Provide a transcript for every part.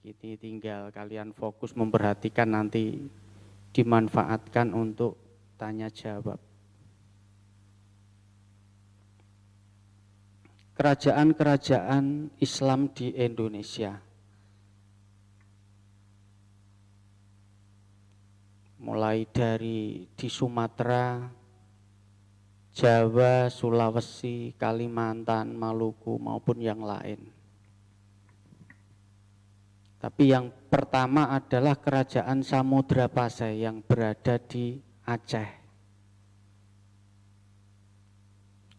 Jadi tinggal kalian fokus memperhatikan, nanti dimanfaatkan untuk tanya jawab. Kerajaan-kerajaan Islam di Indonesia. Mulai dari di Sumatera, Jawa, Sulawesi, Kalimantan, Maluku maupun yang lain. Tapi yang pertama adalah Kerajaan Samudra Pasai yang berada di Aceh.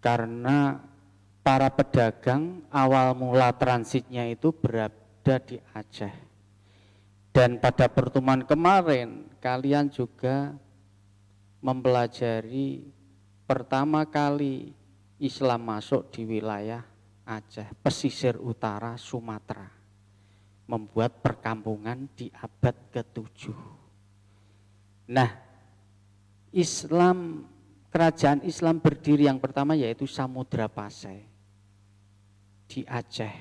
Karena para pedagang awal mula transitnya itu berada di Aceh. Dan pada pertemuan kemarin kalian juga mempelajari pertama kali Islam masuk di wilayah Aceh, pesisir utara Sumatera, membuat perkampungan di abad ke-7. Nah, kerajaan Islam berdiri yang pertama yaitu Samudra Pasai di Aceh.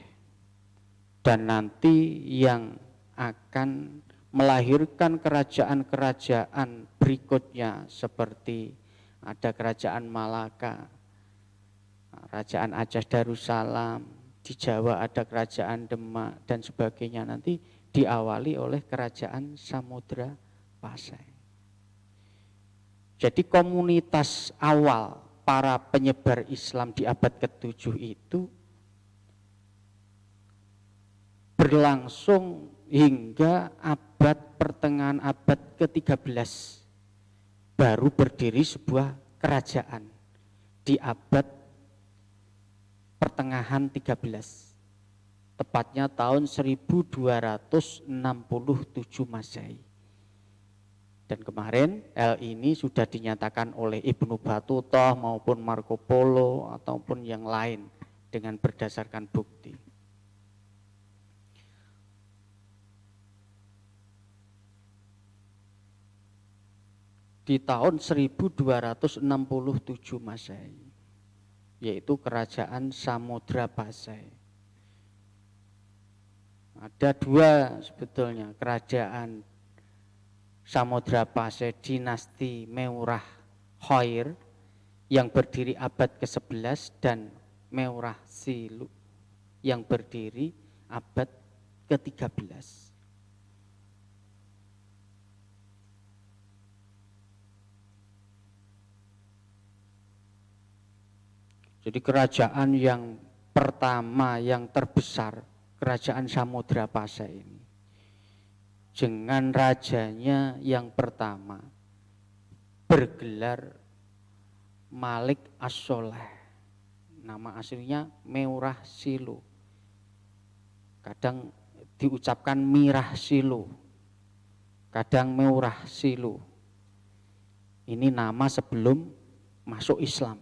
Dan nanti yang akan melahirkan kerajaan-kerajaan berikutnya seperti ada Kerajaan Malaka, Kerajaan Aceh Darussalam, di Jawa ada Kerajaan Demak dan sebagainya, nanti diawali oleh Kerajaan Samudra Pasai. Jadi komunitas awal para penyebar Islam di abad ke-7 itu berlangsung hingga pertengahan abad ke-13. Baru berdiri sebuah kerajaan di abad pertengahan 13. Tepatnya tahun 1267 Masehi. Dan kemarin ini sudah dinyatakan oleh Ibnu Battuta maupun Marco Polo ataupun yang lain dengan berdasarkan bukti. Di tahun 1267 Masehi, yaitu Kerajaan Samudra Pasai. Ada dua sebetulnya kerajaan Samudra Pasai, dinasti Meurah Khair yang berdiri abad ke-11 dan Meurah Silu yang berdiri abad ke-13. Jadi kerajaan yang pertama, yang terbesar, Kerajaan Samudra Pasai ini, dengan rajanya yang pertama bergelar Malik As-Soleh. Nama aslinya Meurah Silu. Kadang diucapkan Mirah Silu, kadang Meurah Silu. Ini nama sebelum masuk Islam.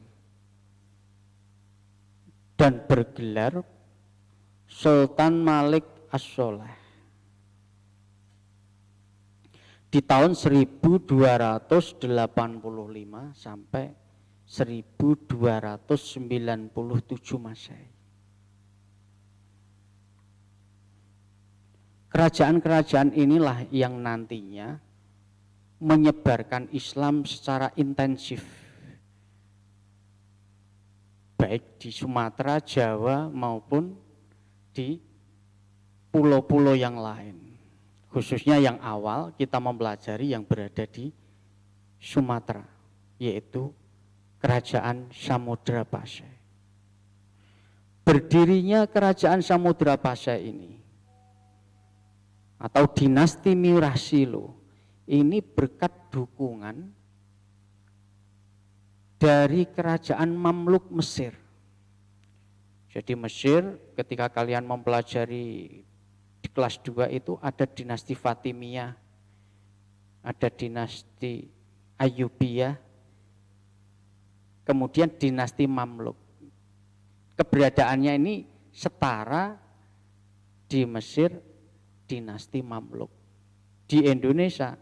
Dan bergelar Sultan Malik As-Soleh. Di tahun 1285 sampai 1297 Masehi. Kerajaan-kerajaan inilah yang nantinya menyebarkan Islam secara intensif, baik di Sumatera, Jawa maupun di pulau-pulau yang lain. Khususnya yang awal kita mempelajari yang berada di Sumatera, yaitu Kerajaan Samudra Pasai. Berdirinya Kerajaan Samudra Pasai ini atau dinasti Mirah Silu ini berkat dukungan dari kerajaan Mamluk Mesir. Jadi Mesir, ketika kalian mempelajari di kelas 2 itu ada dinasti Fatimiyah, ada dinasti Ayyubiyah, kemudian dinasti Mamluk. Keberadaannya ini setara di Mesir, dinasti Mamluk. Di Indonesia,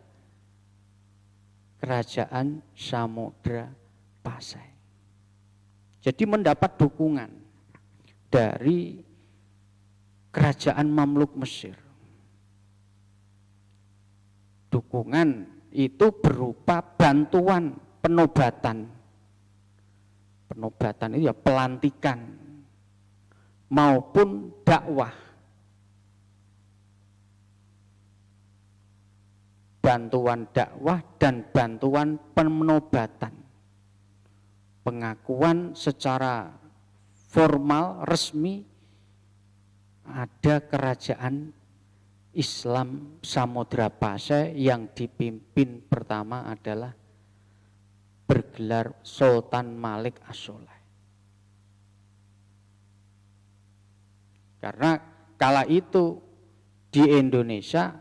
Kerajaan Samudra Pasai. Jadi mendapat dukungan dari kerajaan Mamluk Mesir. dukungan itu berupa bantuan penobatan. Penobatan itu ya pelantikan maupun dakwah. Bantuan dakwah dan bantuan penobatan. Pengakuan secara formal, resmi, ada kerajaan Islam Samudra Pasai yang dipimpin pertama adalah bergelar Sultan Malik As-Soleh. Karena kala itu di Indonesia,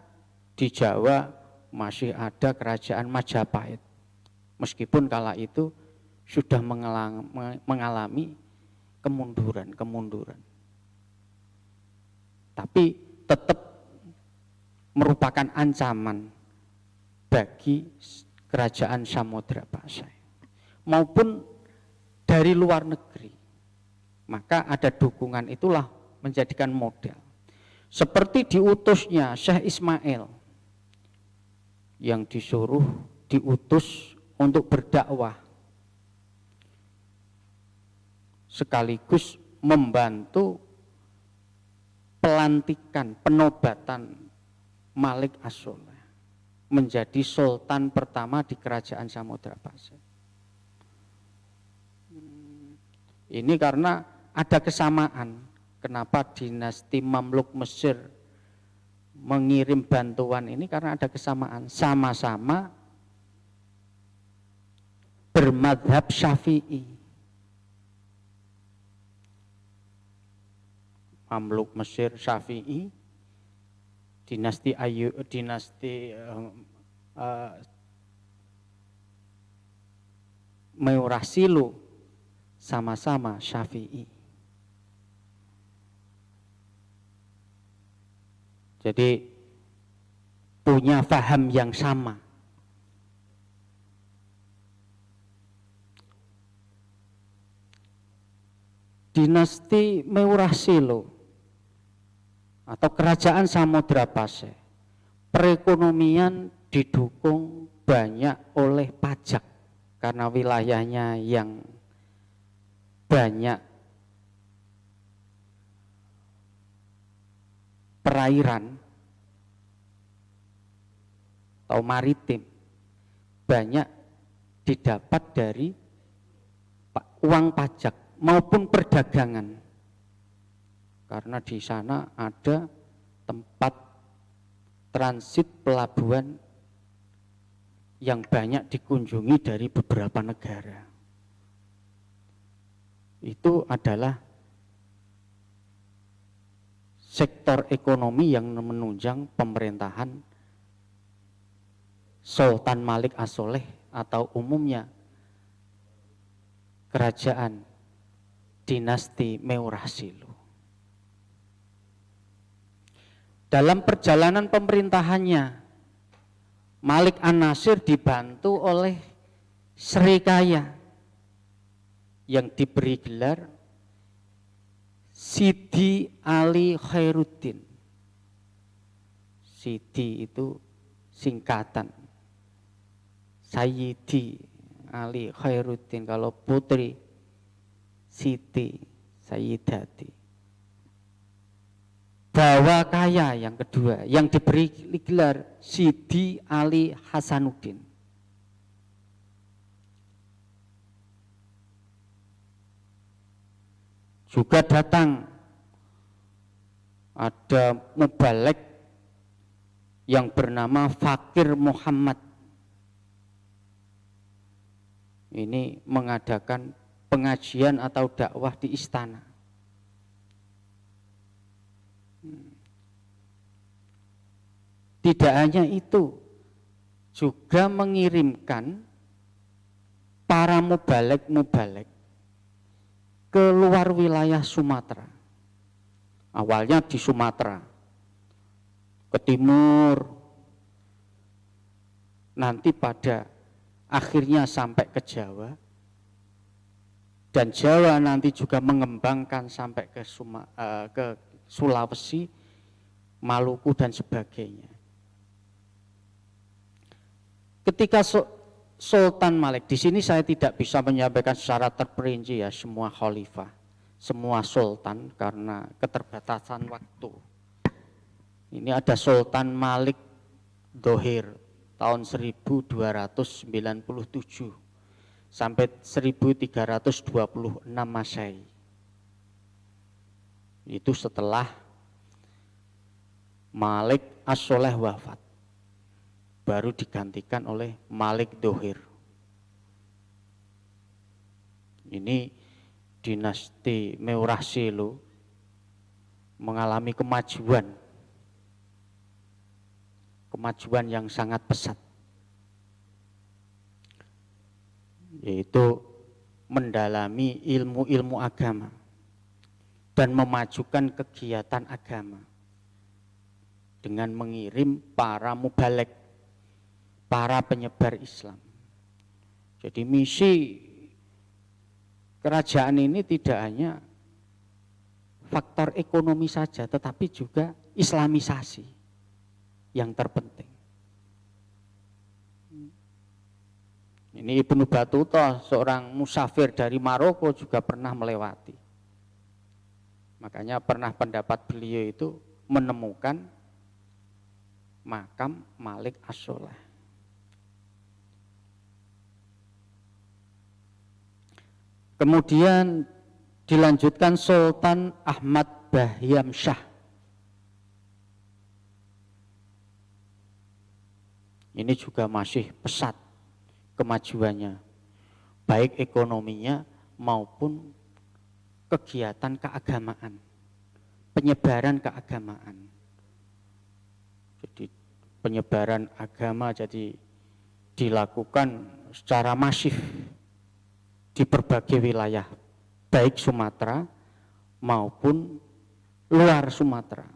di Jawa masih ada kerajaan Majapahit. Meskipun kala itu sudah mengalami kemunduran. Tapi tetap merupakan ancaman bagi kerajaan Samudra Pasai maupun dari luar negeri. Maka ada dukungan itulah menjadikan modal. Seperti diutusnya Syekh Ismail yang diutus untuk berdakwah sekaligus membantu pelantikan penobatan Malik As-Soleh menjadi sultan pertama di kerajaan Samudra Pasai. Ini karena ada kesamaan. Kenapa dinasti Mamluk Mesir mengirim bantuan ini? Karena ada kesamaan. Sama-sama bermadhab Syafi'i. Mamluk Mesir Syafi'i, dinasti Meurasilu sama-sama Syafi'i. Jadi punya faham yang sama. Dinasti Meurasilu atau kerajaan Samudra Pasai, perekonomian didukung banyak oleh pajak karena wilayahnya yang banyak perairan atau maritim, banyak didapat dari uang pajak maupun perdagangan, karena di sana ada tempat transit pelabuhan yang banyak dikunjungi dari beberapa negara. Itu adalah sektor ekonomi yang menunjang pemerintahan Sultan Malik As-Soleh atau umumnya kerajaan dinasti Meurasilu. Dalam perjalanan pemerintahannya, Malik An-Nasir dibantu oleh Srikaya yang diberi gelar Sidi Ali Khairuddin. Sidi itu singkatan Sayyidi Ali Khairuddin, kalau putri Siti Sayyidati. Bawa Kaya yang kedua yang diberi gelar Sidi Ali Hasanuddin. Juga datang ada mubalek yang bernama Fakir Muhammad. Ini mengadakan pengajian atau dakwah di istana. Tidak hanya itu, juga mengirimkan para mubalek ke luar wilayah Sumatera. Awalnya di Sumatera, ke timur, nanti pada akhirnya sampai ke Jawa, dan Jawa nanti juga mengembangkan sampai ke Sulawesi, Maluku dan sebagainya. Ketika Sultan Malik, di sini saya tidak bisa menyampaikan secara terperinci ya semua khalifah, semua sultan karena keterbatasan waktu. Ini ada Sultan Malik Dohir tahun 1297 sampai 1326 Masehi. Itu setelah Malik As-Soleh wafat, baru digantikan oleh Malik Dohir. Ini dinasti Meurasilo mengalami kemajuan yang sangat pesat, yaitu mendalami ilmu-ilmu agama dan memajukan kegiatan agama dengan mengirim para mubalek, para penyebar Islam. Jadi misi kerajaan ini tidak hanya faktor ekonomi saja, tetapi juga islamisasi yang terpenting. Ini Ibnu Battuta, seorang musafir dari Maroko juga pernah melewati. Makanya pernah pendapat beliau itu menemukan makam Malik As-Soleh. Kemudian dilanjutkan Sultan Ahmad Bahyam Shah. Ini juga masih pesat kemajuannya, baik ekonominya maupun kegiatan keagamaan, penyebaran keagamaan. Jadi penyebaran agama jadi dilakukan secara masif di berbagai wilayah, baik Sumatera maupun luar Sumatera.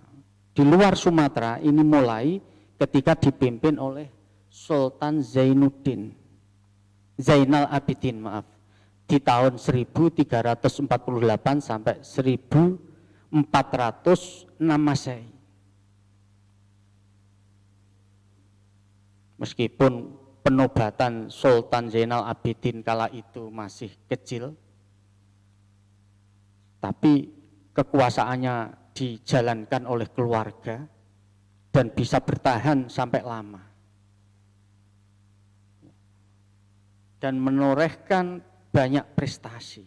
Di luar Sumatera ini mulai ketika dipimpin oleh Sultan Zainal Abidin di tahun 1348 sampai 1406 Masehi. Meskipun penobatan Sultan Zainal Abidin kala itu masih kecil, tapi kekuasaannya dijalankan oleh keluarga dan bisa bertahan sampai lama. Dan menorehkan banyak prestasi.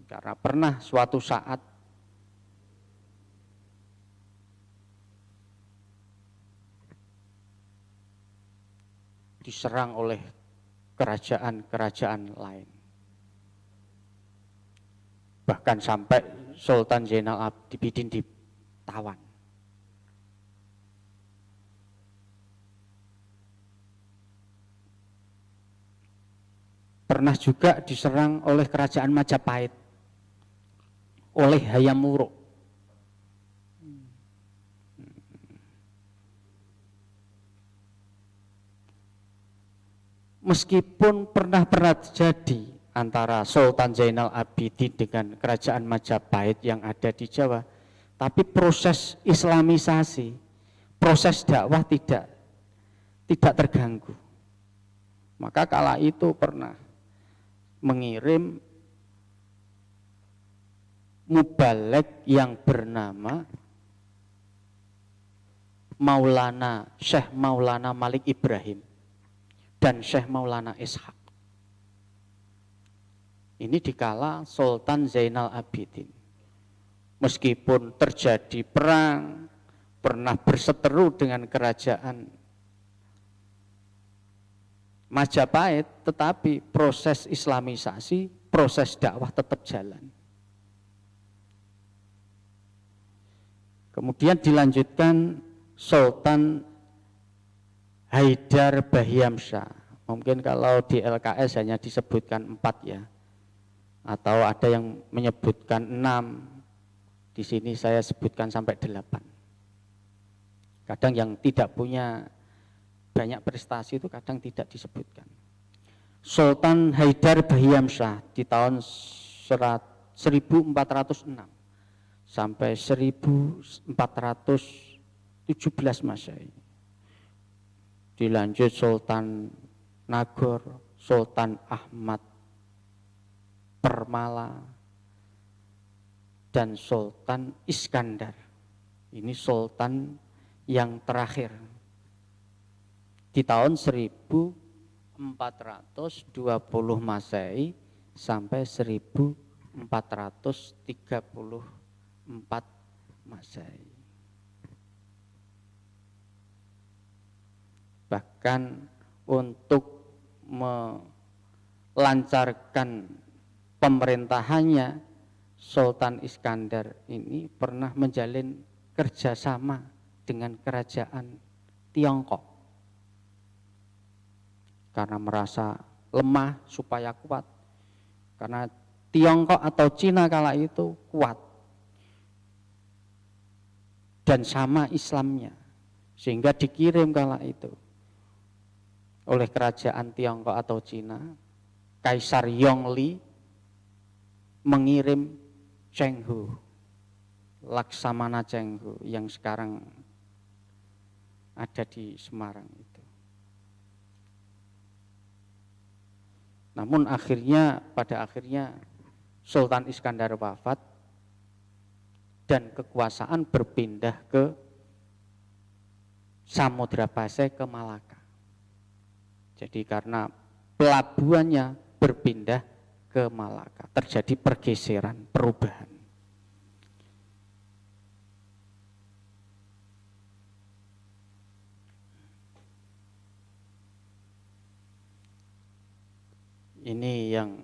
Karena pernah suatu saat diserang oleh kerajaan-kerajaan lain. Bahkan sampai Sultan Zainal Abidin ditawan. Pernah juga diserang oleh kerajaan Majapahit, oleh Hayam Wuruk. Meskipun pernah terjadi antara Sultan Zainal Abidin dengan kerajaan Majapahit yang ada di Jawa, tapi proses islamisasi, proses dakwah tidak terganggu. Maka kala itu pernah mengirim mubalek yang bernama Syekh Maulana Malik Ibrahim dan Syekh Maulana Ishaq. Ini dikala Sultan Zainal Abidin. Meskipun terjadi perang, pernah berseteru dengan kerajaan Majapahit, tetapi proses islamisasi, proses dakwah tetap jalan. Kemudian dilanjutkan Sultan Haidar Bahyam Shah. Mungkin kalau di LKS hanya disebutkan 4 ya, atau ada yang menyebutkan 6. Di sini saya sebutkan sampai 8. Kadang yang tidak punya banyak prestasi itu kadang tidak disebutkan. Sultan Haidar Bahyam Shah di tahun 1406 sampai 1417 17 Masehi. Dilanjut Sultan Nagor, Sultan Ahmad Permala, dan Sultan Iskandar. Ini sultan yang terakhir di tahun 1420 Masehi sampai 1434 Masehi. Bahkan untuk melancarkan pemerintahannya, Sultan Iskandar ini pernah menjalin kerjasama dengan kerajaan Tiongkok karena merasa lemah supaya kuat. Karena Tiongkok atau Cina kala itu kuat dan sama Islamnya, sehingga dikirim kala itu oleh kerajaan Tiongkok atau Cina, Kaisar Yongli mengirim Cheng Hu, Laksamana Cheng Hu yang sekarang ada di Semarang itu. Namun pada akhirnya Sultan Iskandar wafat dan kekuasaan berpindah ke Samudra Pasai, ke Malaka. Jadi karena pelabuhannya berpindah ke Malaka, terjadi pergeseran, perubahan. Ini yang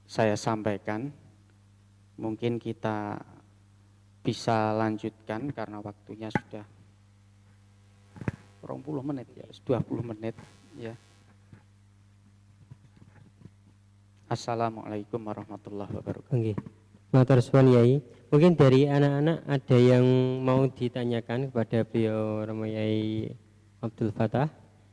saya sampaikan. Mungkin kita bisa lanjutkan karena waktunya sudah 20 menit ya, 20 menit ya. Assalamualaikum warahmatullahi wabarakatuh. Oke. Matur suwun Yai. Mungkin dari anak-anak ada yang mau ditanyakan kepada beliau Romo Yai Abdul Fatah.